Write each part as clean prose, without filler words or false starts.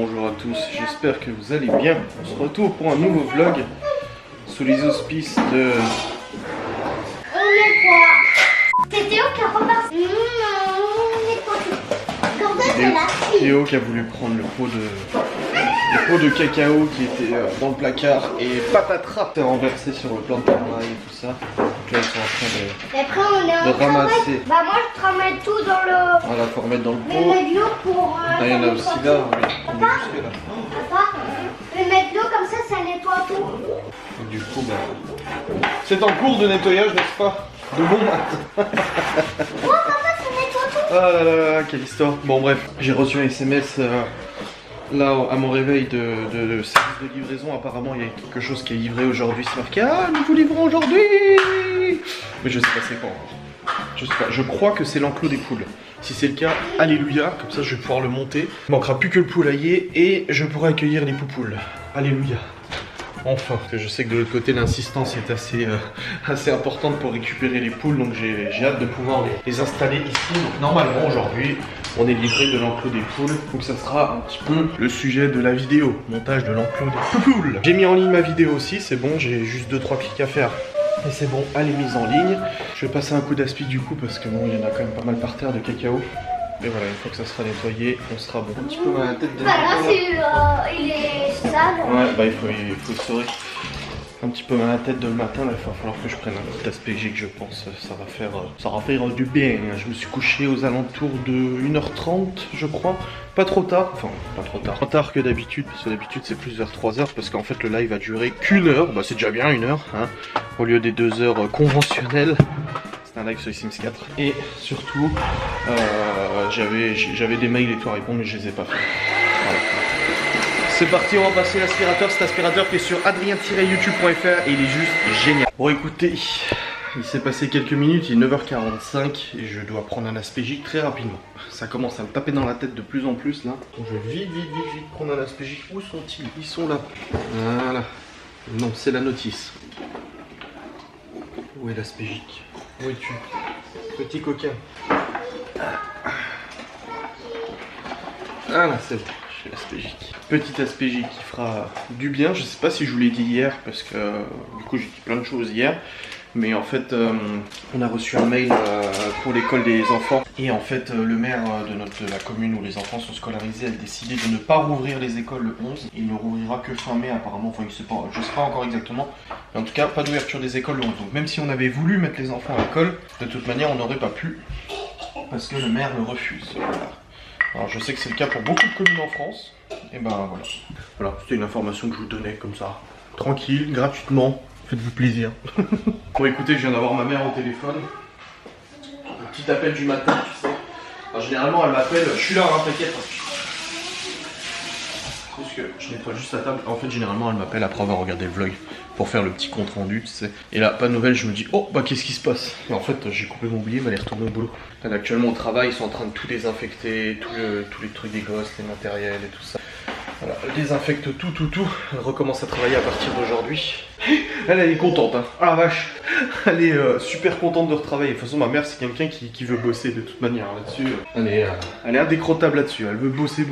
bonjour à tous, j'espère que vous allez bien. On se retrouve pour un nouveau vlog sous les auspices de... On est quoi? C'est Théo qui a repassé. Théo qui a voulu prendre le pot de cacao qui était dans le placard et patatras s'est renversé sur le plan de travail et tout ça. Donc là ils sont en train de ramasser. Bah moi je te ramène tout dans le... Voilà, faut remettre dans le Les pot. mettre l'eau pour... Ah, il y en a aussi là, oui. Papa, les mettre l'eau comme ça nettoie tout. Et du coup, bah, c'est en cours de nettoyage, n'est-ce pas? De bon matin. Oh papa, ça nettoie tout. Ah là là là, quelle histoire. Bon bref, j'ai reçu un SMS là à mon réveil de service de livraison. Apparemment il y a quelque chose qui est livré aujourd'hui. C'est marqué ah nous vous livrons aujourd'hui. Mais je sais pas c'est quoi encore. Je sais pas, je crois que c'est l'enclos des poules. Si c'est le cas, alléluia, comme ça je vais pouvoir le monter. Il manquera plus que le poulailler et je pourrai accueillir les poupoules. Alléluia. Enfin, parce que je sais que de l'autre côté l'insistance est assez importante pour récupérer les poules, donc j'ai hâte de pouvoir les installer ici. Donc normalement aujourd'hui on est livré de l'enclos des poules, donc ça sera un petit peu le sujet de la vidéo, montage de l'enclos des poules. J'ai mis en ligne ma vidéo aussi, c'est bon, j'ai juste 2-3 clics à faire. Et c'est bon, elle est mise en ligne. Je vais passer un coup d'aspi du coup parce que bon, il y en a quand même pas mal par terre de cacao. Et voilà, une fois que ça sera nettoyé, on sera bon. Un petit peu à la tête de... Voilà, il est sale. Ouais, bah il faut essorer un petit peu à la tête de le matin. Là, il va falloir que je prenne un petit aspégique, je pense. Ça va faire du bien. Je me suis couché aux alentours de 1h30, je crois. Pas trop tard, enfin pas trop tard. Moins tard que d'habitude, parce que d'habitude c'est plus vers 3h, parce qu'en fait le live a duré qu'1 heure. Bah c'est déjà bien 1 heure, hein, au lieu des 2 heures conventionnelles. C'est un live sur les Sims 4. Et surtout, j'avais des mails et tout à répondre, mais je les ai pas fait. Voilà. C'est parti, on va passer l'aspirateur. Cet aspirateur qui est sur adrien-youtube.fr et il est juste génial. Bon écoutez, il s'est passé quelques minutes, il est 9h45 et je dois prendre un aspégique très rapidement. Ça commence à me taper dans la tête de plus en plus là. Donc je vais vite prendre un aspégique. Où sont-ils? Ils sont là. Voilà. Non, c'est la notice. Où est l'aspégique? Où es-tu? Petit coquin. Ah là, c'est bon. Aspégique. Petit aspégique qui fera du bien. Je sais pas si je vous l'ai dit hier parce que du coup j'ai dit plein de choses hier. Mais en fait on a reçu un mail pour l'école des enfants. Et en fait le maire de la commune où les enfants sont scolarisés a décidé de ne pas rouvrir les écoles le 11. Il ne rouvrira que fin mai apparemment. Enfin je sais pas encore exactement. Mais en tout cas pas d'ouverture des écoles le 11. Donc même si on avait voulu mettre les enfants à l'école, de toute manière on n'aurait pas pu. Parce que le maire le refuse. Voilà. Alors je sais que c'est le cas pour beaucoup de communes en France, et ben voilà. Voilà, c'était une information que je vous donnais comme ça, tranquille, gratuitement, faites-vous plaisir. Bon écoutez, je viens d'avoir ma mère au téléphone, un petit appel du matin, tu sais. Alors généralement elle m'appelle, je suis là, hein, t'inquiète. Parce que je nettoie juste la table, en fait généralement elle m'appelle après avoir regardé le vlog. Pour faire le petit compte rendu, tu sais. Et là, pas de nouvelles, je me dis, oh, bah qu'est-ce qui se passe? Et en fait, j'ai complètement oublié, mais elle est retournée au boulot. Là, actuellement au travail, ils sont en train de tout désinfecter, tous les trucs des gosses, les matériels et tout ça. Voilà, elle désinfecte tout. Elle recommence à travailler à partir d'aujourd'hui. Elle est contente, hein. Ah la vache. Elle est super contente de retravailler. De toute façon, ma mère, c'est quelqu'un qui veut bosser de toute manière là-dessus. Elle est indécrottable là-dessus. Elle veut bosser.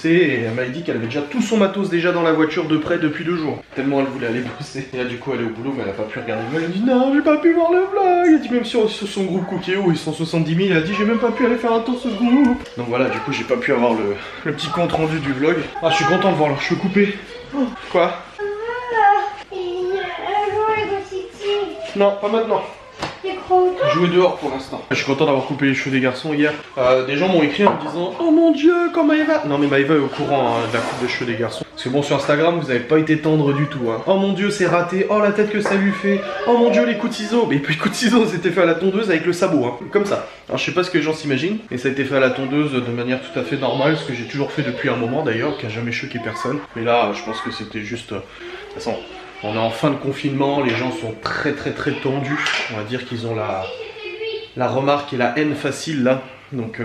Et elle m'a dit qu'elle avait déjà tout son matos déjà dans la voiture de près depuis 2 jours. Tellement elle voulait aller bosser. Et là, du coup, elle est au boulot, mais elle a pas pu regarder le vlog. Elle a dit non, j'ai pas pu voir le vlog. Elle a dit même sur son groupe Cookéo, ils sont 70 000. Elle a dit j'ai même pas pu aller faire un tour sur ce groupe. Donc voilà, du coup, j'ai pas pu avoir le petit compte rendu du vlog. Ah, je suis content de voir leur cheveux coupés. Quoi? Non, pas maintenant. Jouer dehors pour l'instant. Je suis content d'avoir coupé les cheveux des garçons hier. Des gens m'ont écrit en me disant oh mon dieu, quand Maëva... Non mais Maëva est au courant de la coupe de cheveux des garçons. Parce que bon, sur Instagram, vous avez pas été tendre du tout. Hein. Oh mon dieu, c'est raté. Oh la tête que ça lui fait. Oh mon dieu, les coups de ciseaux. Mais puis les coups de ciseaux, c'était fait à la tondeuse avec le sabot. Hein. Comme ça. Alors je sais pas ce que les gens s'imaginent. Mais ça a été fait à la tondeuse de manière tout à fait normale. Ce que j'ai toujours fait depuis un moment d'ailleurs, qui a jamais choqué personne. Mais là, je pense que c'était juste... De toute façon... On est en fin de confinement, les gens sont très tendus. On va dire qu'ils ont la remarque et la haine facile là. Donc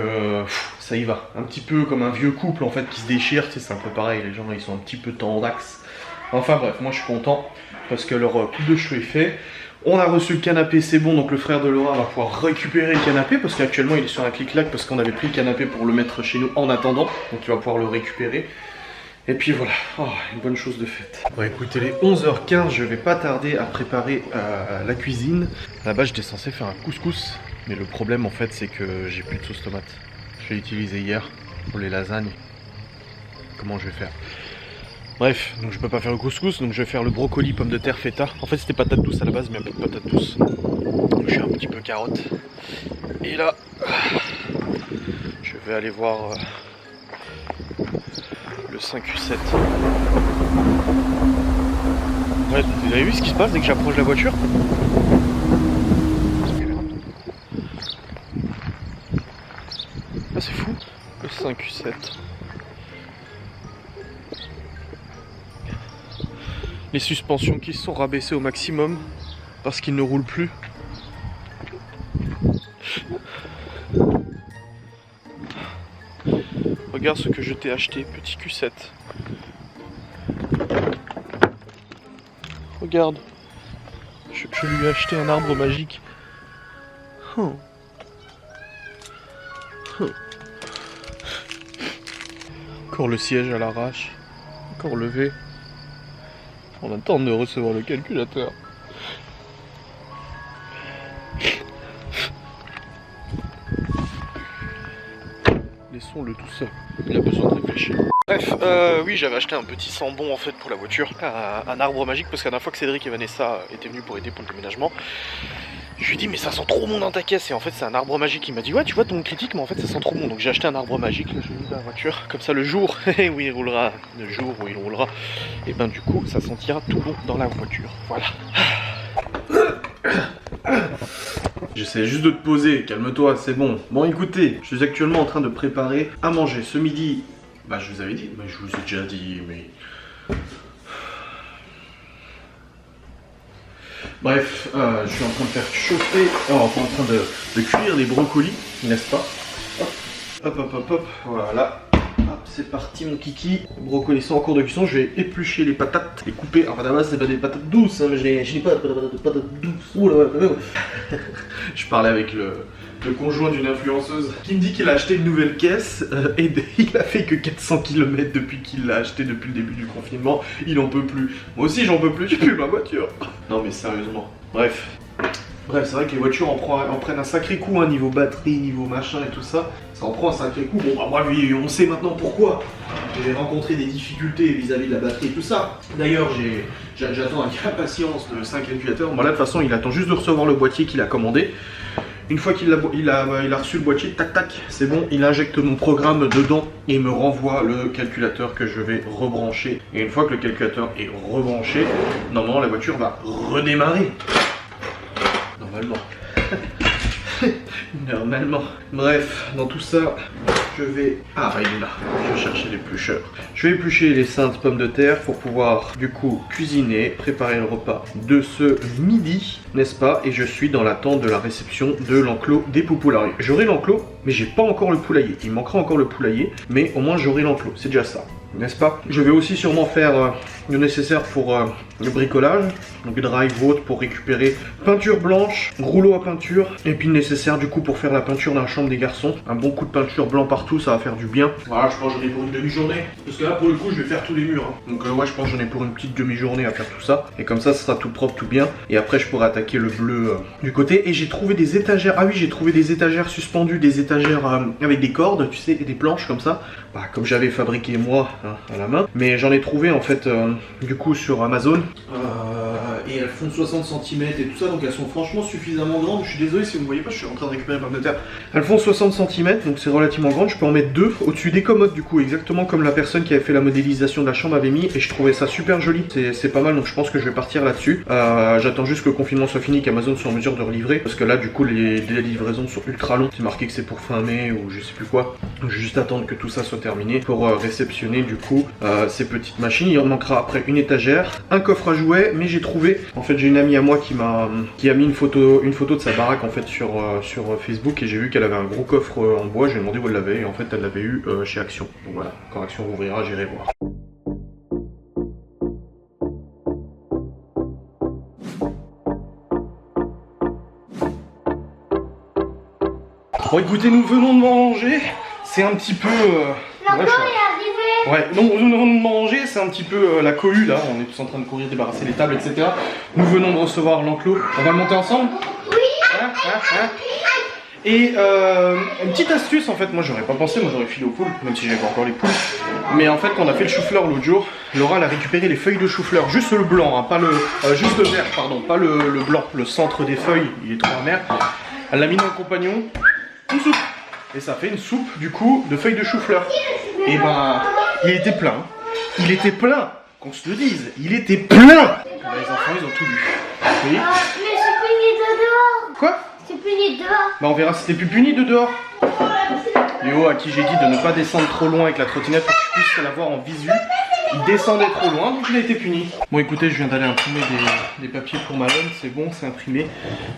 ça y va. Un petit peu comme un vieux couple en fait qui se déchire. Tu sais, c'est un peu pareil, les gens ils sont un petit peu tendax. Enfin bref, moi je suis content parce que leur coupe de cheveux est fait. On a reçu le canapé, c'est bon, donc le frère de Laura va pouvoir récupérer le canapé parce qu'actuellement il est sur un clic-clac parce qu'on avait pris le canapé pour le mettre chez nous en attendant. Donc il va pouvoir le récupérer. Et puis voilà, oh, une bonne chose de faite. Bon écoutez, les 11h15, je vais pas tarder à préparer la cuisine. À la base j'étais censé faire un couscous, mais le problème en fait c'est que j'ai plus de sauce tomate. Je l'ai utilisé hier pour les lasagnes. Comment je vais faire? Bref, donc je peux pas faire le couscous, donc je vais faire le brocoli, pommes de terre, feta. En fait c'était patate douce à la base, mais un peu de patate douce. Donc je suis un petit peu carotte. Et là, je vais aller voir le 5U7. Ouais, vous avez vu ce qui se passe dès que j'approche la voiture? Ah c'est fou, le 5U7. Les suspensions qui se sont rabaissées au maximum parce qu'il ne roule plus. Regarde ce que je t'ai acheté, petit Q7. Regarde. Je lui ai acheté un arbre magique. Oh. Oh. Encore le siège à l'arrache. Encore levé. On attend de recevoir le calculateur. Laissons-le tout seul. Il a besoin de réfléchir. Bref, oui, j'avais acheté un petit sambon en fait pour la voiture. Un arbre magique parce qu'à la fois que Cédric et Vanessa étaient venus pour aider pour le déménagement, je lui ai dit mais ça sent trop bon dans ta caisse. Et en fait c'est un arbre magique. Il m'a dit ouais tu vois ton critique mais en fait ça sent trop bon. Donc j'ai acheté un arbre magique, là je l'ai mis dans la voiture. Comme ça le jour où il roulera, le jour où il roulera, et ben du coup ça sentira tout bon dans la voiture. Voilà. J'essaie juste de te poser, calme-toi, c'est bon. Bon écoutez, je suis actuellement en train de préparer à manger. Ce midi, bah je vous avais dit, mais je vous ai déjà dit, mais... Bref, je suis en train de faire chauffer, en train de cuire les brocolis, n'est-ce pas? Hop, hop, hop, hop, voilà. Hop, c'est parti mon kiki. Les brocolis sont en cours de cuisson, je vais éplucher les patates et couper. Enfin d'abord c'est pas des patates douces, hein, mais je n'ai pas de patates douces. Ouh là là. Je parlais avec le conjoint d'une influenceuse qui me dit qu'il a acheté une nouvelle caisse et il a fait que 400 km depuis qu'il l'a acheté depuis le début du confinement. Il en peut plus. Moi aussi j'en peux plus, j'ai plus ma voiture. Non mais sérieusement. Bref, c'est vrai que les voitures en prennent un sacré coup, hein, niveau batterie, niveau machin et tout ça. Ça en prend un sacré coup. Bon bah moi lui, on sait maintenant pourquoi. J'ai rencontré des difficultés vis-à-vis de la batterie et tout ça. D'ailleurs j'attends avec impatience le 5 calculateur. Bon là de toute façon il attend juste de recevoir le boîtier qu'il a commandé. Une fois qu'il a reçu le boîtier, tac tac, c'est bon, il injecte mon programme dedans et il me renvoie le calculateur que je vais rebrancher. Et une fois que le calculateur est rebranché, normalement la voiture va redémarrer. Normalement. Normalement. Bref, dans tout ça, je vais... Ah, il est là. Je vais chercher l'éplucheur. Je vais éplucher les saintes pommes de terre pour pouvoir, du coup, cuisiner, préparer le repas de ce midi, n'est-ce pas? Et je suis dans l'attente de la réception de l'enclos des poupoularios. J'aurai l'enclos, mais j'ai pas encore le poulailler. Il manquera encore le poulailler, mais au moins j'aurai l'enclos. C'est déjà ça. N'est-ce pas? Je vais aussi sûrement faire le nécessaire pour le bricolage, donc drive autre pour récupérer peinture blanche, rouleau à peinture, et puis le nécessaire du coup pour faire la peinture dans la chambre des garçons. Un bon coup de peinture blanc partout, ça va faire du bien. Voilà, je pense que j'en ai pour une demi-journée, parce que là pour le coup je vais faire tous les murs. Hein. Donc ouais, je pense que j'en ai pour une petite demi-journée à faire tout ça, et comme ça ce sera tout propre, tout bien, et après je pourrai attaquer le bleu du côté. Et j'ai trouvé des étagères, ah oui j'ai trouvé des étagères suspendues, des étagères avec des cordes, tu sais, et des planches comme ça, bah, comme j'avais fabriqué moi hein, à la main, mais j'en ai trouvé en fait du coup sur Amazon et elles font 60 cm et tout ça, donc elles sont franchement suffisamment grandes. Je suis désolé si vous ne voyez pas, je suis en train de récupérer ma pomme de terre. Elles font 60 cm, donc c'est relativement grand. Je peux en mettre deux au-dessus des commodes du coup, exactement comme la personne qui avait fait la modélisation de la chambre avait mis, et je trouvais ça super joli. C'est pas mal, donc je pense que je vais partir là-dessus. J'attends juste que le confinement soit fini, qu'Amazon soit en mesure de relivrer, parce que là du coup les livraisons sont ultra longues. C'est marqué que c'est pour fin mai ou je sais plus quoi. Donc je vais juste attendre que tout ça soit terminé pour réceptionner du coup ces petites machines. Il en manquera après une étagère, un coffre à jouets, mais j'ai trouvé, en fait j'ai une amie à moi qui a mis une photo de sa baraque en fait sur Facebook, et j'ai vu qu'elle avait un gros coffre en bois. J'ai demandé où elle l'avait, et en fait elle l'avait eu chez Action. Donc voilà, quand Action rouvrira, j'irai voir. Bon écoutez, nous venons de manger, c'est un petit peu... L'enclos est arrivé. Ouais, donc nous venons de manger, c'est un petit peu la cohue là, on est tous en train de courir, débarrasser les tables, etc. Nous venons de recevoir l'enclos, on va le monter ensemble? Oui. Et une petite astuce en fait, moi j'aurais pas pensé, moi j'aurais filé aux poules, même si j'avais pas encore les poules. Mais en fait quand on a fait le chou-fleur l'autre jour, Laura elle a récupéré les feuilles de chou-fleur, juste le blanc, hein, pas le, juste le vert, pardon, pas le blanc, le centre des feuilles, il est trop amer. Elle l'a mis dans le compagnon, une soupe. Et ça fait une soupe du coup de feuilles de chou-fleur. Et ben, il était plein. Il était plein, qu'on se le dise, il était plein. Ben, les enfants ils ont tout bu. Oui. Mais c'est puni de dehors. Quoi? C'est puni de dehors. Bah on verra si t'es plus puni de dehors. Léo à qui j'ai dit de ne pas descendre trop loin avec la trottinette pour que je puisse la voir en visu. Il descendait trop loin donc il a été puni. Bon écoutez, je viens d'aller imprimer des papiers pour Malone, c'est bon, c'est imprimé.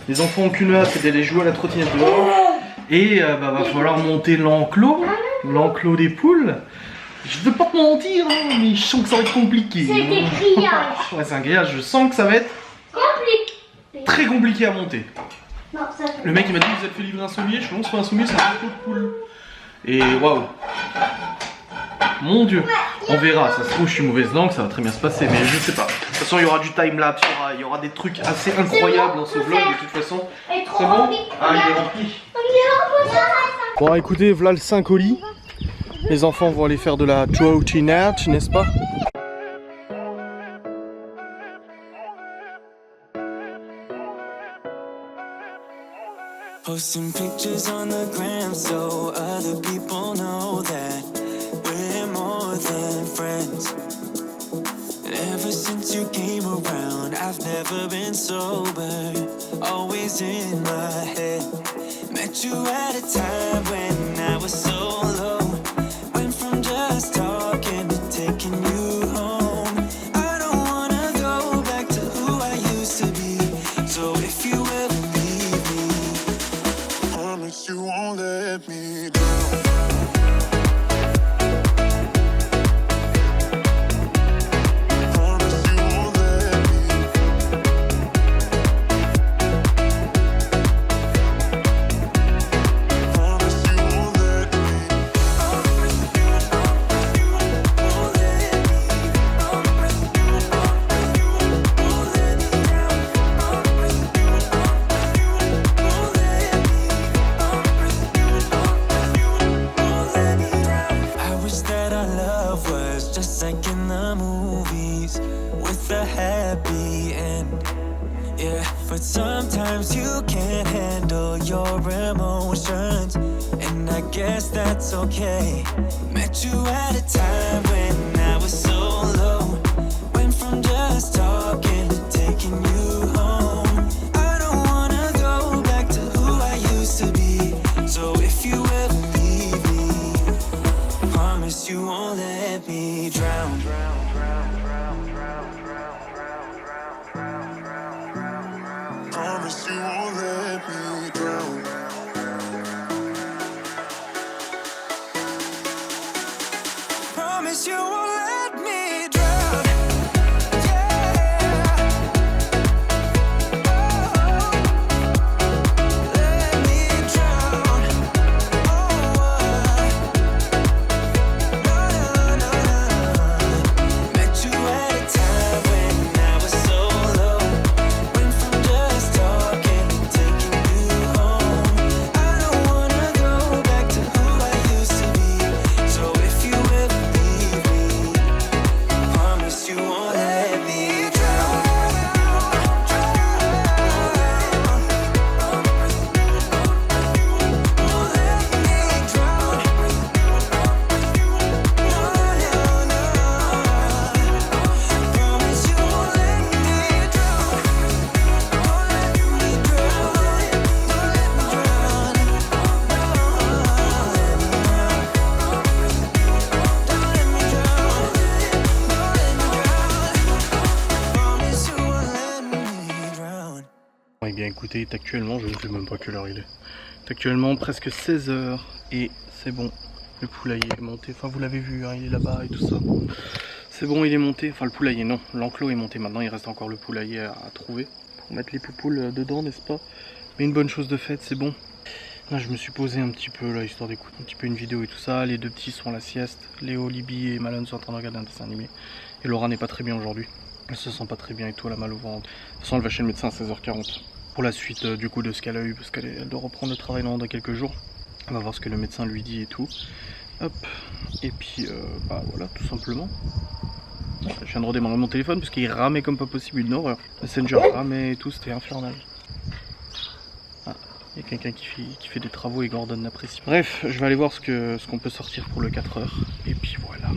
Les enfants ont qu'une hâte, c'est d'aller jouer à la trottinette dehors. Et bah va falloir monter l'enclos des poules. Je veux pas te mentir, hein, mais je sens que ça va être compliqué. C'est des grillages. Ouais c'est un grillage, je sens que ça va être Compliqué. très compliqué à monter. Non, ça fait. Le mec il m'a dit vous êtes fait livrer un sommier, je lance pas un sommier, c'est un enclos de poule. Et waouh. Mon dieu, on verra, ça se trouve je suis mauvaise langue, ça va très bien se passer, mais je sais pas. De toute façon il y aura du timelapse, il y aura des trucs assez incroyables dans ce vlog de toute façon. Elle est trop C'est bon? remplie. Ah il est rempli. On est rempli. Bon écoutez, voilà le 5 au lit. Les enfants vont aller faire de la trottinette, n'est-ce pas? Posting pictures on the gram so other people know that we're more than friends. And ever since you came around, I've never been sober, always in my head. Met you at a time when I was so low, went from just talking to taking you home. I don't wanna go back to who I used to be, so if you ever leave me, promise you won't let me down. But sometimes you can't handle your emotions, and I guess that's okay. Met you at a time when I was so low, went from just talking to taking you home. I don't wanna go back to who I used to be, so if you ever leave me, promise you won't let me drown. Promise you won't let me drown. Promise you won't let me drown. Yeah. Oh, let me drown. Oh, no. Met you at a time when I was so low, went from just talking to taking you home. I don't wanna go back to who I used to be, so if you ever leave me, promise you won't let me drown. Won't let me drown. No, no, no. Promise you won't let me drown. Won't let me drown. Don't let me drown. Don't let me drown. Promise you won't let me drown. Eh bien écoutez, il est actuellement, je ne sais même pas quelle heure il est. C'est actuellement presque 16h et c'est bon. Le poulailler est monté, enfin vous l'avez vu, hein, il est là-bas et tout ça. C'est bon, il est monté, enfin le poulailler non, l'enclos est monté maintenant, il reste encore le poulailler à trouver. Pour mettre les poupoules dedans, n'est-ce pas? Mais une bonne chose de faite, c'est bon. Là je me suis posé un petit peu là, histoire d'écouter un petit peu une vidéo et tout ça. Les deux petits sont à la sieste. Léo, Libby et Malone sont en train de regarder un dessin animé. Et Laura n'est pas très bien aujourd'hui. Elle se sent pas très bien et tout, elle a mal au ventre. De toute façon elle va chez le médecin à 16h40. Pour la suite du coup de ce qu'elle a eu, parce qu'elle doit reprendre le travail dans quelques jours. On va voir ce que le médecin lui dit et tout. Hop. Et puis bah voilà, tout simplement. Je viens de redémarrer mon téléphone parce qu'il ramait comme pas possible, une horreur. Messenger ramait et tout, c'était infernal. Ah, il y a quelqu'un qui fait des travaux et Gordon l'apprécie. Bref, je vais aller voir ce qu'on peut sortir pour le 4h. Et puis voilà.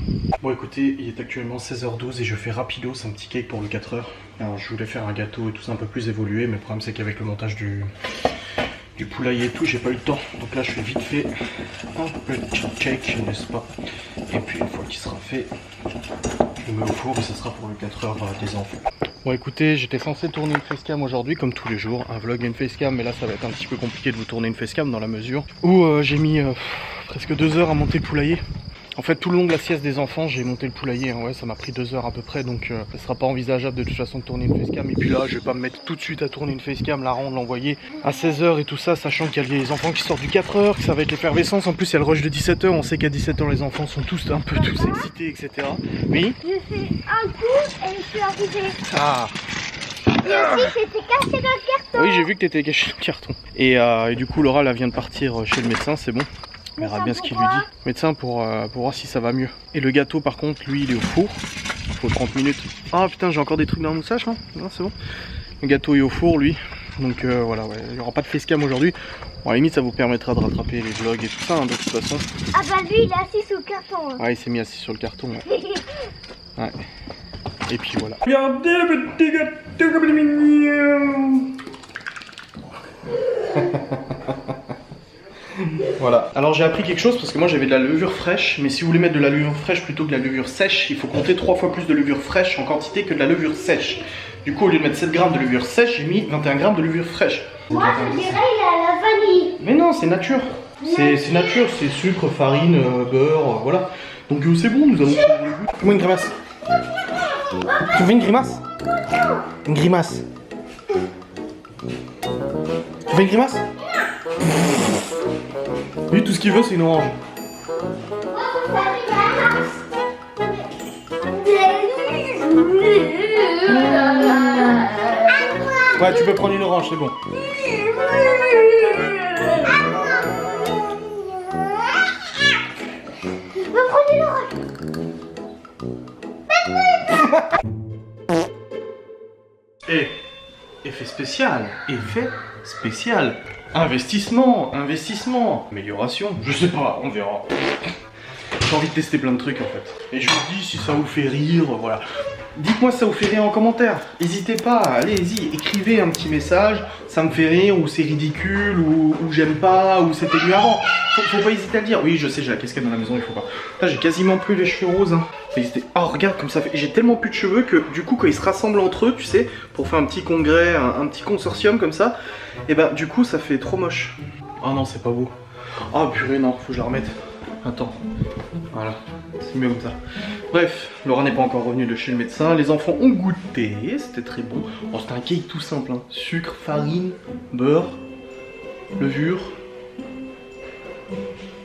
Bon écoutez, il est actuellement 16h12 et je fais rapidos un petit cake pour le 4h. Alors je voulais faire un gâteau et tout ça un peu plus évolué, mais le problème c'est qu'avec le montage du poulailler et tout, j'ai pas eu le temps. Donc là je fais vite fait un petit cake, n'est-ce pas? Et puis une fois qu'il sera fait, je le mets au four et ça sera pour le 4h des enfants. Bon écoutez, j'étais censé tourner une facecam aujourd'hui comme tous les jours, un vlog et une facecam, mais là ça va être un petit peu compliqué de vous tourner une facecam dans la mesure où j'ai mis presque 2 heures à monter le poulailler. En fait tout le long de la sieste des enfants j'ai monté le poulailler, hein. Ouais ça m'a pris 2 heures à peu près, donc ça sera pas envisageable de toute façon de tourner une facecam. Et puis là je vais pas me mettre tout de suite à tourner une facecam, la rendre, l'envoyer à 16h et tout ça, sachant qu'il y a les enfants qui sortent du 4h, que ça va être l'effervescence, en plus il y a le rush de 17h, on sait qu'à 17h les enfants sont tous un peu tous excités, etc. Oui. J'ai fait un coup et je suis arrivée. Ah. Et aussi j'étais caché dans le carton. Oui j'ai vu que t'étais caché dans le carton. Et du coup Laura là vient de partir chez le médecin, c'est bon. On verra bien ce qu'il lui dit. Médecin pour voir si ça va mieux. Et le gâteau par contre lui il est au four. Il faut 30 minutes. Ah putain j'ai encore des trucs dans la moustache là. Non c'est bon. Le gâteau est au four lui. Donc voilà ouais. Il n'y aura pas de facecam aujourd'hui. Bon à la limite ça vous permettra de rattraper les vlogs et tout ça hein, de toute façon. Ah bah lui il est assis sous le carton. Hein. Ouais il s'est mis assis sur le carton. Ouais. Et puis voilà. Regardez le petit gâteau comme il est mignon. Voilà. Alors j'ai appris quelque chose parce que moi j'avais de la levure fraîche, mais si vous voulez mettre de la levure fraîche plutôt que de la levure sèche, il faut compter 3 fois plus de levure fraîche en quantité que de la levure sèche. Du coup au lieu de mettre 7 grammes de levure sèche, j'ai mis 21 grammes de levure fraîche. Moi je dirais il a la vanille. Mais non, c'est nature. C'est nature, c'est sucre, farine, beurre, voilà. Donc c'est bon, nous allons prendre le goût. Fais-moi une grimace. Tu fais une grimace? Une grimace. Tu fais une grimace? Lui, tout ce qu'il veut, c'est une orange. Ouais, tu peux prendre une orange, c'est bon. Et effet spécial, investissement, amélioration, je sais pas, on verra. J'ai envie de tester plein de trucs en fait. Et je vous dis si ça vous fait rire, voilà. Dites-moi si ça vous fait rire en commentaire. N'hésitez pas, allez-y, écrivez un petit message, ça me fait rire, ou c'est ridicule, ou j'aime pas, ou c'était mieux avant. Faut pas hésiter à le dire. Oui, je sais, j'ai la casquette dans la maison, il faut pas. Là, j'ai quasiment plus les cheveux roses. Hein. Oh, regarde comme ça fait. J'ai tellement plus de cheveux que du coup, quand ils se rassemblent entre eux, tu sais, pour faire un petit congrès, un petit consortium comme ça, et bah, du coup, ça fait trop moche. Oh non, c'est pas beau. Oh purée, non, faut que je la remette. Attends. Voilà, c'est mieux comme ça. Bref, Laura n'est pas encore revenue de chez le médecin. Les enfants ont goûté, c'était très bon. Oh, c'était un cake tout simple, hein. Sucre, farine, beurre, levure,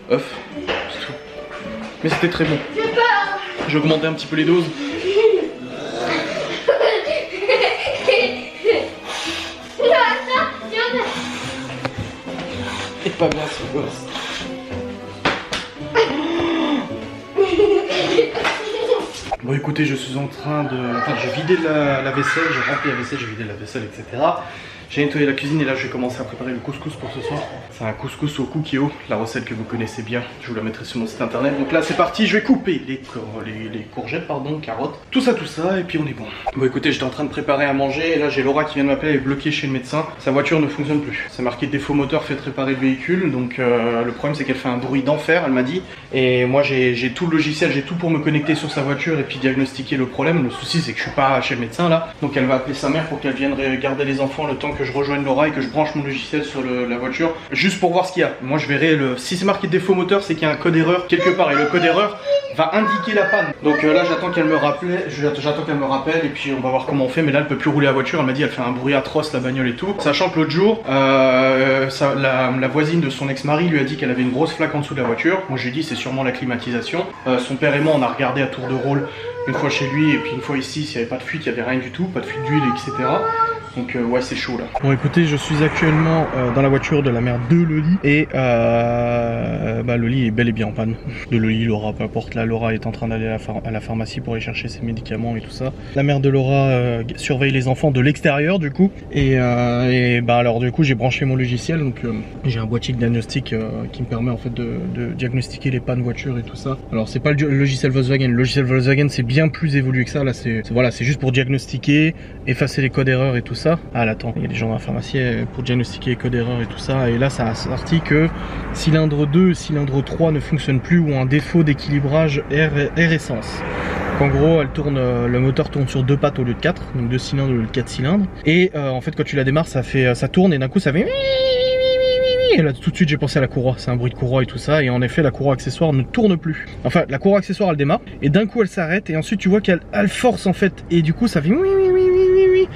œuf, c'est tout. Mais c'était très bon. J'ai augmenté un petit peu les doses. Et pas bien ce gosse. Bon écoutez, je suis en train de... Enfin j'ai vidé la vaisselle, j'ai rempli la vaisselle, j'ai vidé la vaisselle, etc. J'ai nettoyé la cuisine et là je vais commencer à préparer le couscous pour ce soir. C'est un couscous au cookéo, la recette que vous connaissez bien. Je vous la mettrai sur mon site internet. Donc là c'est parti, je vais couper les courgettes, pardon, carottes, tout ça, et puis on est bon. Bon écoutez, j'étais en train de préparer à manger et là j'ai Laura qui vient de m'appeler, elle est bloquée chez le médecin. Sa voiture ne fonctionne plus. C'est marqué défaut moteur, faites réparer le véhicule. Donc le problème c'est qu'elle fait un bruit d'enfer, elle m'a dit. Et moi j'ai tout le logiciel, j'ai tout pour me connecter sur sa voiture et puis diagnostiquer le problème. Le souci c'est que je suis pas chez le médecin là. Donc elle va appeler sa mère pour qu'elle vienne garder les enfants le temps que je rejoigne Laura et que je branche mon logiciel sur la voiture, juste pour voir ce qu'il y a. Moi je verrai, si c'est marqué défaut moteur, c'est qu'il y a un code erreur quelque part et le code erreur va indiquer la panne. Donc là j'attends qu'elle me rappelle et puis on va voir comment on fait. Mais là elle peut plus rouler la voiture, elle m'a dit elle fait un bruit atroce la bagnole et tout. Sachant que l'autre jour, la voisine de son ex-mari lui a dit qu'elle avait une grosse flaque en dessous de la voiture. Moi je lui ai dit c'est sûrement la climatisation. Son père et moi on a regardé à tour de rôle, une fois chez lui et puis une fois ici, s'il n'y avait pas de fuite, il n'y avait rien du tout, pas de fuite d'huile, etc. Donc ouais c'est chaud là. Bon écoutez, je suis actuellement dans la voiture de la mère de Loli et Loli est bel et bien en panne. De Loli, Laura, peu importe, là Laura est en train d'aller à la pharmacie pour aller chercher ses médicaments et tout ça. La mère de Laura surveille les enfants de l'extérieur du coup et alors du coup j'ai branché mon logiciel, donc j'ai un boîtier de diagnostic qui me permet en fait de diagnostiquer les pannes voiture et tout ça. Alors c'est pas le logiciel Volkswagen, le logiciel Volkswagen c'est bien plus évolué que ça, là c'est juste pour diagnostiquer, effacer les codes erreurs et tout ça. Ah là attends, il y a des gens dans la pharmacie pour diagnostiquer les codes erreurs et tout ça, et là ça a sorti que cylindre 2 et cylindre 3 ne fonctionnent plus ou ont un défaut d'équilibrage air essence. En gros, le moteur tourne sur 2 pattes au lieu de 4, donc 2 cylindres au lieu de 4 cylindres. Et en fait, quand tu la démarres, ça tourne et d'un coup, ça fait. Et là, tout de suite, j'ai pensé à la courroie. C'est un bruit de courroie et tout ça. Et en effet, la courroie accessoire ne tourne plus. Enfin, la courroie accessoire, elle démarre. Et d'un coup, elle s'arrête. Et ensuite, tu vois qu'elle force en fait. Et du coup, ça fait.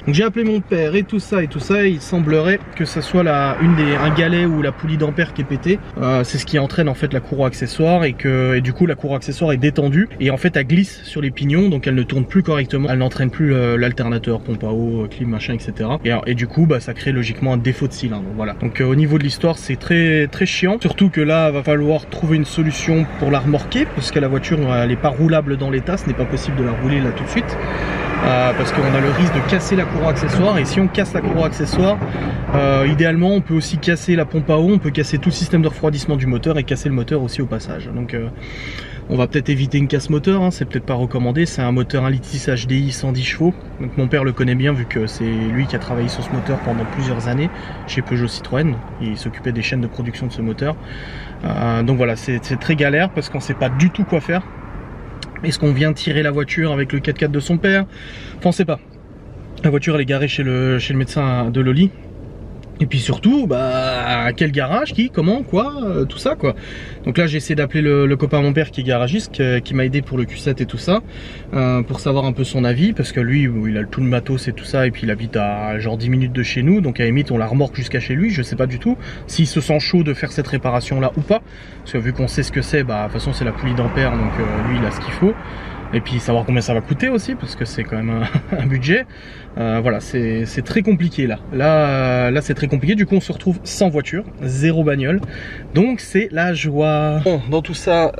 Donc j'ai appelé mon père et tout ça. Et il semblerait que ça soit un galet ou la poulie d'ampère qui est pétée. C'est ce qui entraîne en fait la courroie accessoire et du coup la courroie accessoire est détendue et en fait elle glisse sur les pignons, donc elle ne tourne plus correctement. Elle n'entraîne plus l'alternateur, pompe à eau, clim, machin, etc. Et du coup ça crée logiquement un défaut de cylindre. Voilà. Donc au niveau de l'histoire c'est très très chiant. Surtout que là va falloir trouver une solution pour la remorquer parce que la voiture elle n'est pas roulable dans l'état. Ce n'est pas possible de la rouler là tout de suite. Parce qu'on a le risque de casser la courroie accessoire et si on casse la courroie accessoire, idéalement on peut aussi casser la pompe à eau, on peut casser tout le système de refroidissement du moteur et casser le moteur aussi au passage. Donc on va peut-être éviter une casse moteur, hein, c'est peut-être pas recommandé. C'est un moteur 1.6 litre HDI 110 chevaux, donc mon père le connaît bien vu que c'est lui qui a travaillé sur ce moteur pendant plusieurs années chez Peugeot Citroën. Il s'occupait des chaînes de production de ce moteur. Donc voilà, c'est très galère parce qu'on sait pas du tout quoi faire. Est-ce qu'on vient tirer la voiture avec le 4x4 de son père? Enfin on sait pas. La voiture elle est garée chez le médecin de Loli. Et puis surtout, quel garage, qui, comment, quoi, tout ça quoi. Donc là j'ai essayé d'appeler le copain à mon père qui est garagiste, qui m'a aidé pour le Q7 et tout ça, pour savoir un peu son avis, parce que lui il a tout le matos et tout ça, et puis il habite à genre 10 minutes de chez nous, donc à la limite on la remorque jusqu'à chez lui, je sais pas du tout s'il se sent chaud de faire cette réparation là ou pas, parce que vu qu'on sait ce que c'est, de toute façon c'est la poulie d'ampère, donc lui il a ce qu'il faut. Et puis savoir combien ça va coûter aussi, parce que c'est quand même un budget. Voilà, c'est très compliqué là. Là c'est très compliqué, du coup on se retrouve sans voiture, zéro bagnole. Donc c'est la joie. Bon, dans tout ça,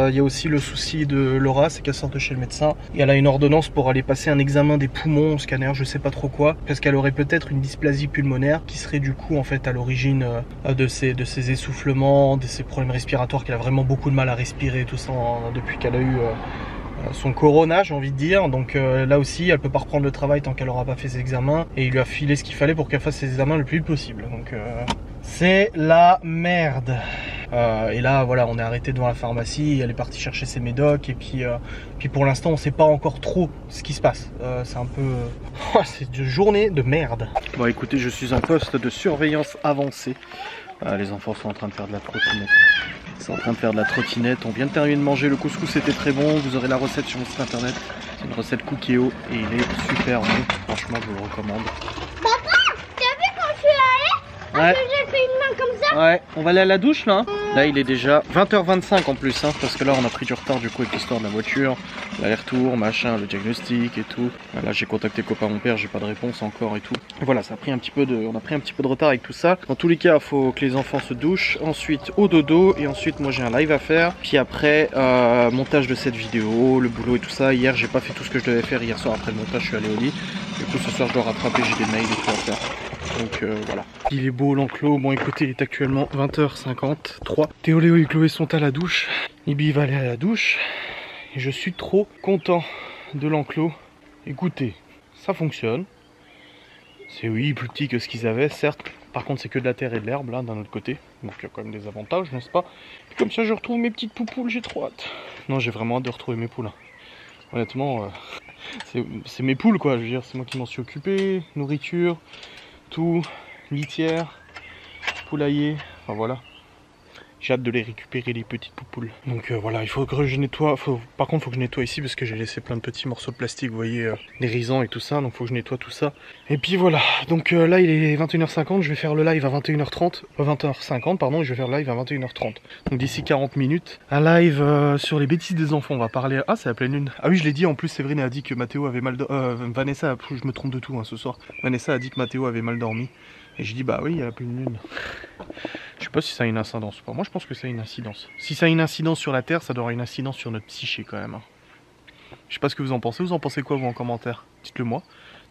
il y a aussi le souci de Laura, c'est qu'elle sort de chez le médecin. Et elle a une ordonnance pour aller passer un examen des poumons, scanner, je sais pas trop quoi. Parce qu'elle aurait peut-être une dysplasie pulmonaire qui serait du coup en fait à l'origine de ses essoufflements, de ses problèmes respiratoires, qu'elle a vraiment beaucoup de mal à respirer, tout ça depuis qu'elle a eu... son corona, j'ai envie de dire. Donc là aussi elle peut pas reprendre le travail tant qu'elle aura pas fait ses examens, et il lui a filé ce qu'il fallait pour qu'elle fasse ses examens le plus vite possible. Donc c'est la merde. Et là voilà, on est arrêté devant la pharmacie, elle est partie chercher ses médocs, et puis pour l'instant on sait pas encore trop ce qui se passe. C'est un peu c'est une journée de merde. Bon écoutez, je suis en poste de surveillance avancée. Les enfants sont en train de faire de la trottinette. On vient de terminer de manger, le couscous était très bon. Vous aurez la recette sur mon site internet. C'est une recette Cookéo et il est super bon. Franchement, je vous le recommande. Papa, t'as vu quand je suis allée? J'ai fait une main comme ça. Ouais, on va aller à la douche là. Là, il est déjà 20h25 en plus, hein, parce que là, on a pris du retard du coup avec l'histoire de la voiture, l'aller-retour, machin, le diagnostic et tout. Là, j'ai contacté le copain mon père, j'ai pas de réponse encore et tout. Et voilà, on a pris un petit peu de retard avec tout ça. Dans tous les cas, il faut que les enfants se douchent, ensuite au dodo, et ensuite moi j'ai un live à faire. Puis après, montage de cette vidéo, le boulot et tout ça. Hier, j'ai pas fait tout ce que je devais faire hier soir après le montage, je suis allé au lit. Du coup, ce soir, je dois rattraper, j'ai des mails et tout à faire. Donc voilà. Il est beau l'enclos. Bon écoutez, il est actuellement 20h53. Théo, Léo et Chloé sont à la douche. Ibi va aller à la douche. Et je suis trop content de l'enclos. Écoutez, ça fonctionne. C'est oui, plus petit que ce qu'ils avaient, certes. Par contre, c'est que de la terre et de l'herbe là d'un autre côté. Donc il y a quand même des avantages, n'est-ce pas? Et comme ça, je retrouve mes petites poupoules, j'ai trop hâte. Non, j'ai vraiment hâte de retrouver mes poules. Honnêtement, c'est mes poules quoi. Je veux dire, c'est moi qui m'en suis occupé. Nourriture. tout, litière, poulailler, enfin voilà. J'ai hâte de les récupérer, les petites poupoules. Donc voilà, il faut que je nettoie. Par contre, il faut que je nettoie ici parce que j'ai laissé plein de petits morceaux de plastique, vous voyez, des risants et tout ça. Donc il faut que je nettoie tout ça. Et puis voilà, donc là il est 21h50, je vais faire le live à 21h30. 20h50, pardon, et je vais faire le live à 21h30. Donc d'ici 40 minutes, un live sur les bêtises des enfants. On va parler... Ah, c'est la pleine lune. Ah oui, je l'ai dit, en plus Séverine a dit que Mathéo avait mal dormi. Vanessa, je me trompe de tout ce soir. Vanessa a dit que Mathéo avait mal dormi. Et je dis bah oui, il y a la pleine lune. Je sais pas si ça a une incidence ou pas. Moi je pense que ça a une incidence. Si ça a une incidence sur la Terre, ça doit avoir une incidence sur notre psyché quand même. Je sais pas ce que vous en pensez. Vous en pensez quoi vous en commentaire? Dites-le moi.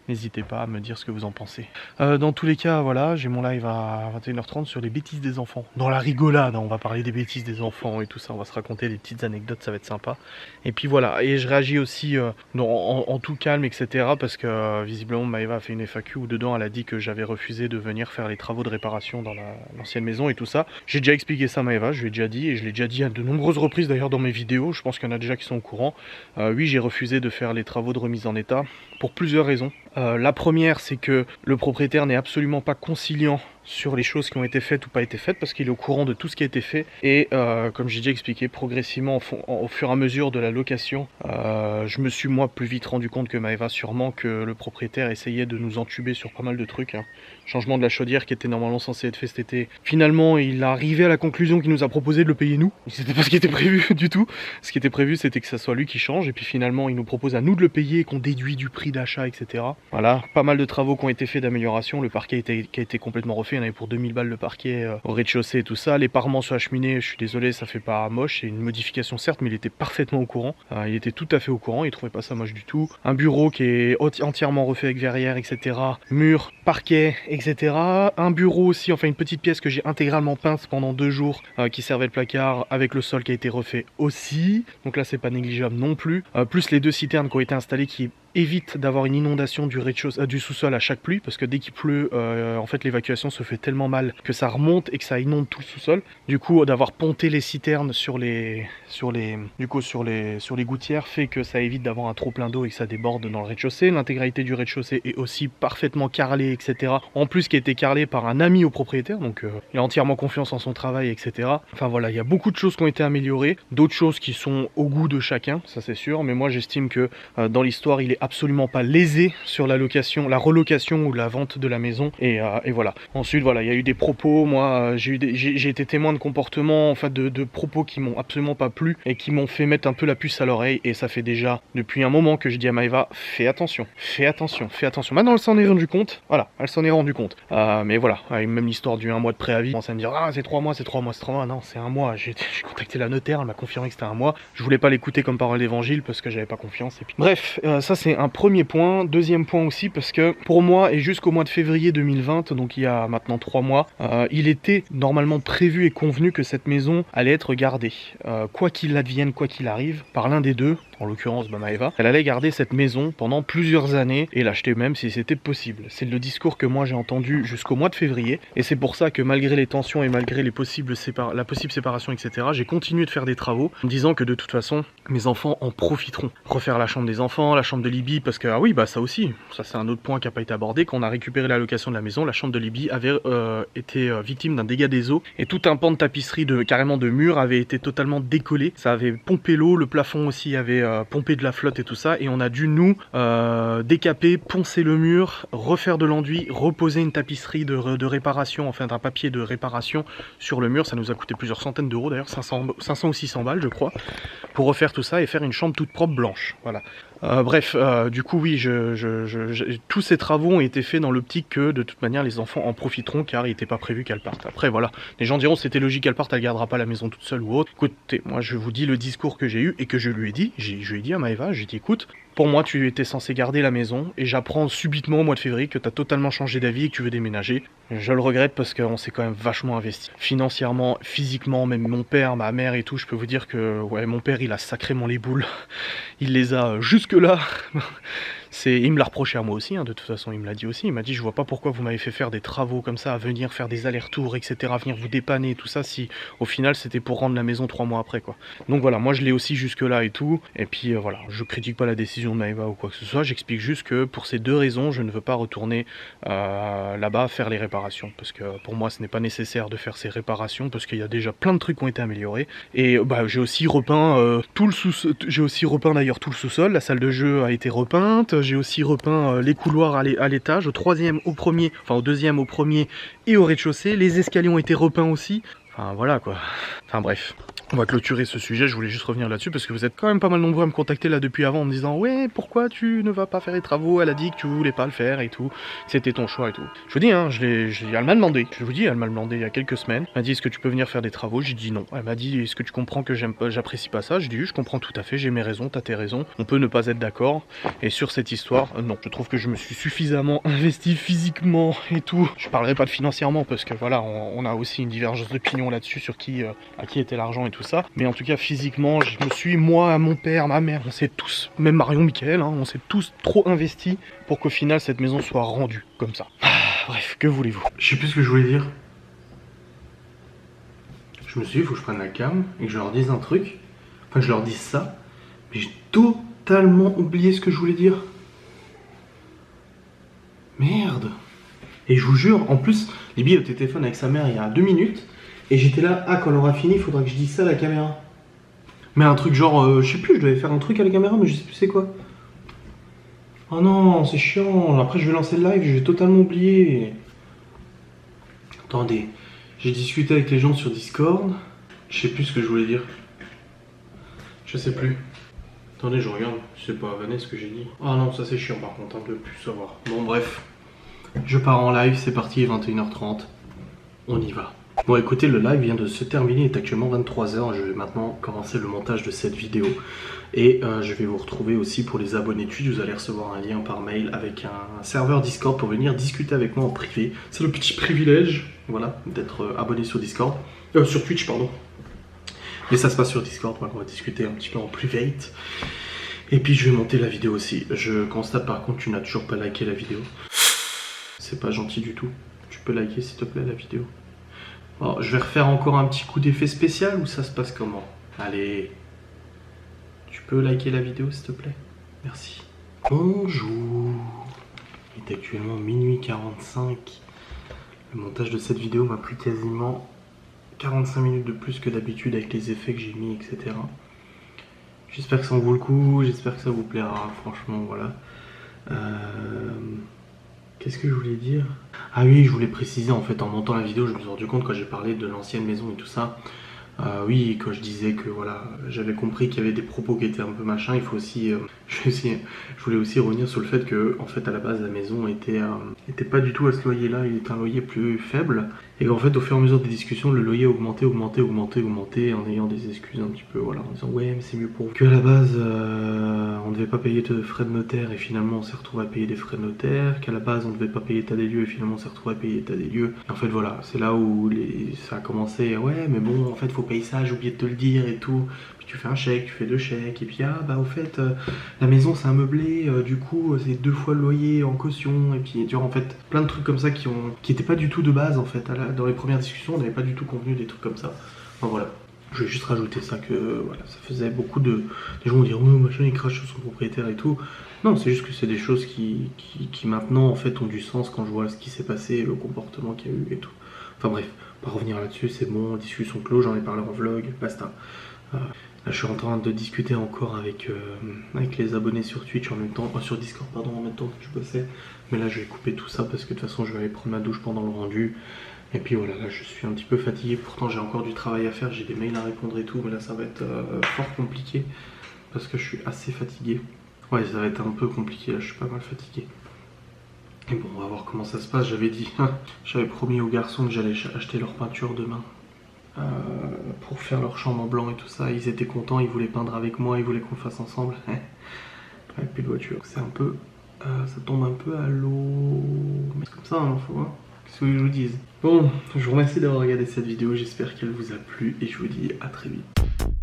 N'hésitez pas à me dire ce que vous en pensez. Dans tous les cas, voilà, j'ai mon live à 21h30 sur les bêtises des enfants. Dans la rigolade, hein, on va parler des bêtises des enfants et tout ça. On va se raconter des petites anecdotes, ça va être sympa. Et puis voilà, et je réagis aussi en tout calme, etc. Parce que visiblement Maëva a fait une FAQ où dedans elle a dit que j'avais refusé de venir faire les travaux de réparation dans l'ancienne maison et tout ça. J'ai déjà expliqué ça à Maëva, je lui ai déjà dit, et je l'ai déjà dit à de nombreuses reprises d'ailleurs dans mes vidéos. Je pense qu'il y en a déjà qui sont au courant. Oui, j'ai refusé de faire les travaux de remise en état pour plusieurs raisons. La première, c'est que le propriétaire n'est absolument pas conciliant sur les choses qui ont été faites ou pas été faites parce qu'il est au courant de tout ce qui a été fait et comme j'ai déjà expliqué progressivement au fur et à mesure de la location je me suis moi plus vite rendu compte que Maëva sûrement que le propriétaire essayait de nous entuber sur pas mal de trucs hein. Changement de la chaudière qui était normalement censé être fait cet été, finalement il a arrivé à la conclusion qu'il nous a proposé de le payer nous, c'était pas ce qui était prévu du tout. Ce qui était prévu c'était que ça soit lui qui change et puis finalement il nous propose à nous de le payer, qu'on déduit du prix d'achat, etc. Voilà, pas mal de travaux qui ont été faits d'amélioration, le parquet qui a été complètement refait. Il y en avait pour 2000 balles de parquet au rez-de-chaussée et tout ça. Les parements sur la cheminée, je suis désolé, ça fait pas moche. C'est une modification certes, mais il était parfaitement au courant. Il était tout à fait au courant, il trouvait pas ça moche du tout. Un bureau qui est entièrement refait avec verrière, etc. Mur, parquet, etc. Un bureau aussi, enfin une petite pièce que j'ai intégralement peinte pendant 2 jours qui servait de placard avec le sol qui a été refait aussi. Donc là, c'est pas négligeable non plus. Plus les 2 citernes qui ont été installées qui évite d'avoir une inondation du rez-de-chaussée, du sous-sol à chaque pluie, parce que dès qu'il pleut, en fait l'évacuation se fait tellement mal que ça remonte et que ça inonde tout le sous-sol. Du coup, d'avoir ponté les citernes sur les gouttières fait que ça évite d'avoir un trop plein d'eau et que ça déborde dans le rez-de-chaussée. L'intégralité du rez-de-chaussée est aussi parfaitement carrelée, etc. En plus, qui a été carrelée par un ami au propriétaire, donc il a entièrement confiance en son travail, etc. Enfin voilà, il y a beaucoup de choses qui ont été améliorées, d'autres choses qui sont au goût de chacun, ça c'est sûr, mais moi j'estime que dans l'histoire, il est absolument pas lésé sur la location, la relocation ou la vente de la maison et voilà. Ensuite voilà, il y a eu des propos, moi j'ai été témoin de comportements, en fait de propos qui m'ont absolument pas plu et qui m'ont fait mettre un peu la puce à l'oreille et ça fait déjà depuis un moment que je dis à Maëva fais attention, fais attention, fais attention. Maintenant elle s'en est rendue compte, voilà, elle s'en est rendue compte. Mais voilà, même l'histoire du 1 mois de préavis, on commence à me dire ah c'est 3 mois, c'est 3 mois, c'est 3 mois, non c'est 1 mois, j'ai contacté la notaire, elle m'a confirmé que c'était 1 mois, je voulais pas l'écouter comme parole d'évangile parce que j'avais pas confiance et puis bref, ça c'est un premier point. Deuxième point aussi parce que pour moi et jusqu'au mois de février 2020, donc il y a maintenant 3 mois, il était normalement prévu et convenu que cette maison allait être gardée. Quoi qu'il advienne, quoi qu'il arrive, par l'un des deux, en l'occurrence Maëva, elle allait garder cette maison pendant plusieurs années et l'acheter même si c'était possible. C'est le discours que moi j'ai entendu jusqu'au mois de février et c'est pour ça que malgré les tensions et malgré la possible séparation, etc., j'ai continué de faire des travaux en me disant que de toute façon mes enfants en profiteront. Refaire la chambre des enfants, la chambre de Libye, parce que ah oui bah ça aussi, ça c'est un autre point qui n'a pas été abordé. Quand on a récupéré la location de la maison, la chambre de Libye avait été victime d'un dégât des eaux et tout un pan de tapisserie carrément de mur avait été totalement décollé. Ça avait pompé l'eau, le plafond aussi avait pompé de la flotte et tout ça et on a dû nous décaper, poncer le mur, refaire de l'enduit, reposer une tapisserie de réparation, enfin un papier de réparation sur le mur. Ça nous a coûté plusieurs centaines d'euros d'ailleurs, 500 ou 600 balles je crois, pour refaire tout ça et faire une chambre toute propre blanche. Voilà. Bref, du coup oui, tous ces travaux ont été faits dans l'optique que de toute manière les enfants en profiteront car il n'était pas prévu qu'elle parte. Après voilà, les gens diront c'était logique qu'elle parte, elle gardera pas la maison toute seule ou autre. Écoutez, moi je vous dis le discours que j'ai eu et que je lui ai dit, je lui ai dit à Maëva, j'ai dit écoute, pour moi tu étais censé garder la maison et j'apprends subitement au mois de février que tu as totalement changé d'avis et que tu veux déménager. Je le regrette parce qu'on s'est quand même vachement investi. Financièrement, physiquement, même mon père, ma mère et tout, je peux vous dire que ouais, mon père il a sacrément les boules. Il les a jusque-là. Il me l'a reproché à moi aussi, hein, de toute façon il me l'a dit aussi, il m'a dit je vois pas pourquoi vous m'avez fait faire des travaux comme ça, à venir faire des allers-retours, etc., à venir vous dépanner et tout ça, si au final c'était pour rendre la maison 3 mois après quoi. Donc voilà, moi je l'ai aussi jusque là et tout, et puis voilà, je critique pas la décision décision de Maëva ou quoi que ce soit, j'explique juste que pour ces 2 raisons, je ne veux pas retourner là-bas faire les réparations. Parce que pour moi, ce n'est pas nécessaire de faire ces réparations, parce qu'il y a déjà plein de trucs qui ont été améliorés. Et bah, j'ai aussi repeint tout le sous-sol, d'ailleurs tout le sous-sol, la salle de jeu a été repeinte, j'ai aussi repeint les couloirs à l'étage, au 3e, au 1er, enfin au 2e, au 1er et au rez-de-chaussée, les escaliers ont été repeints aussi. Enfin voilà quoi, enfin bref. On va clôturer ce sujet, je voulais juste revenir là-dessus parce que vous êtes quand même pas mal nombreux à me contacter là depuis avant en me disant ouais pourquoi tu ne vas pas faire les travaux, elle a dit que tu voulais pas le faire et tout, c'était ton choix et tout. Je vous dis hein, elle m'a demandé, je vous dis elle m'a demandé il y a quelques semaines, elle m'a dit est-ce que tu peux venir faire des travaux, j'ai dit non, elle m'a dit est-ce que tu comprends que j'apprécie pas ça, j'ai dit je comprends tout à fait, j'ai mes raisons, t'as tes raisons, on peut ne pas être d'accord et sur cette histoire, non, je trouve que je me suis suffisamment investi physiquement et tout, je parlerai pas de financièrement parce que voilà, on a aussi une divergence d'opinion là-dessus sur à qui était l'argent et tout ça, mais en tout cas physiquement je me suis, moi, mon père, ma mère, on s'est tous, même Marion, Michael, hein, on s'est tous trop investis pour qu'au final cette maison soit rendue comme ça. Bref, que voulez-vous? Je sais plus ce que je voulais dire. Je me suis dit, il faut que je prenne la cam et que je leur dise un truc, enfin je leur dise ça, mais j'ai totalement oublié ce que je voulais dire. Merde. Et je vous jure, en plus, Libby est au téléphone avec sa mère il y a 2 minutes. Et j'étais là, ah quand on aura fini, il faudra que je dise ça à la caméra. Mais un truc genre, je sais plus, je devais faire un truc à la caméra, mais je sais plus c'est quoi. Oh non, c'est chiant, après je vais lancer le live, je vais totalement oublier. Attendez, j'ai discuté avec les gens sur Discord, je sais plus ce que je voulais dire. Je sais plus. Attendez, je regarde, je sais pas, Vanessa, ce que j'ai dit. Ah non, ça c'est chiant par contre, un peu plus savoir. Bon bref, je pars en live, c'est parti, 21h30, on y va. Bon écoutez, le live vient de se terminer, il est actuellement 23h, je vais maintenant commencer le montage de cette vidéo. Et je vais vous retrouver aussi pour les abonnés Twitch, vous allez recevoir un lien par mail avec un serveur Discord pour venir discuter avec moi en privé. C'est le petit privilège, voilà, d'être abonné sur Discord, sur Twitch pardon. Mais ça se passe sur Discord, donc on va discuter un petit peu en private. Et puis je vais monter la vidéo aussi. Je constate par contre que tu n'as toujours pas liké la vidéo. C'est pas gentil du tout. Tu peux liker s'il te plaît la vidéo. Alors, je vais refaire encore un petit coup d'effet spécial ou ça se passe comment? Allez, tu peux liker la vidéo s'il te plaît? Merci. Bonjour. Il est actuellement minuit 45. Le montage de cette vidéo m'a pris quasiment 45 minutes de plus que d'habitude avec les effets que j'ai mis, etc. J'espère que ça en vaut le coup, j'espère que ça vous plaira, franchement, voilà. Qu'est-ce que je voulais dire? Ah oui, je voulais préciser en fait en montant la vidéo, je me suis rendu compte quand j'ai parlé de l'ancienne maison et tout ça. Oui, quand je disais que voilà, j'avais compris qu'il y avait des propos qui étaient un peu machin, il faut aussi, je voulais aussi revenir sur le fait que en fait à la base la maison était pas du tout à ce loyer là, il était un loyer plus faible et qu'en fait au fur et à mesure des discussions le loyer augmentait en ayant des excuses un petit peu, voilà, en disant ouais mais c'est mieux pour vous. Que à la base on devait pas payer de frais de notaire et finalement on s'est retrouvé à payer des frais de notaire, qu'à la base on devait pas payer état des lieux et finalement on s'est retrouvé à payer état des lieux. Et en fait voilà, c'est là où ça a commencé, ouais mais bon en fait faut payer ça, j'ai oublié de te le dire et tout. Puis tu fais un chèque, tu fais 2 chèques, et puis ah bah au fait la maison c'est un meublé, du coup c'est 2 fois le loyer en caution, et puis tu vois en fait plein de trucs comme ça qui étaient pas du tout de base en fait. Dans les premières discussions on n'avait pas du tout convenu des trucs comme ça. Enfin voilà. Je vais juste rajouter ça que voilà, ça faisait beaucoup de. Les gens vont dire oh machin il crache sur son propriétaire et tout. Non, c'est juste que c'est des choses qui maintenant en fait ont du sens quand je vois ce qui s'est passé, le comportement qu'il y a eu et tout. Enfin bref, pas revenir là-dessus, c'est bon, discussion clos, j'en ai parlé en vlog, basta. Là je suis en train de discuter encore avec les abonnés sur Twitch en même temps, sur Discord pardon, en même temps que je bossais. Mais là je vais couper tout ça parce que de toute façon je vais aller prendre ma douche pendant le rendu. Et puis voilà, là je suis un petit peu fatigué, pourtant j'ai encore du travail à faire, j'ai des mails à répondre et tout, mais là ça va être fort compliqué parce que je suis assez fatigué. Ouais, ça va être un peu compliqué, là je suis pas mal fatigué. Et bon, on va voir comment ça se passe, j'avais promis aux garçons que j'allais acheter leur peinture demain pour faire leur chambre en blanc et tout ça, ils étaient contents, ils voulaient peindre avec moi, ils voulaient qu'on le fasse ensemble. Ouais, plus de voiture, c'est un peu, ça tombe un peu à l'eau, mais c'est comme ça, hein, faut voir. Qu'est-ce que je vous dise? Bon, je vous remercie d'avoir regardé cette vidéo, j'espère qu'elle vous a plu et je vous dis à très vite.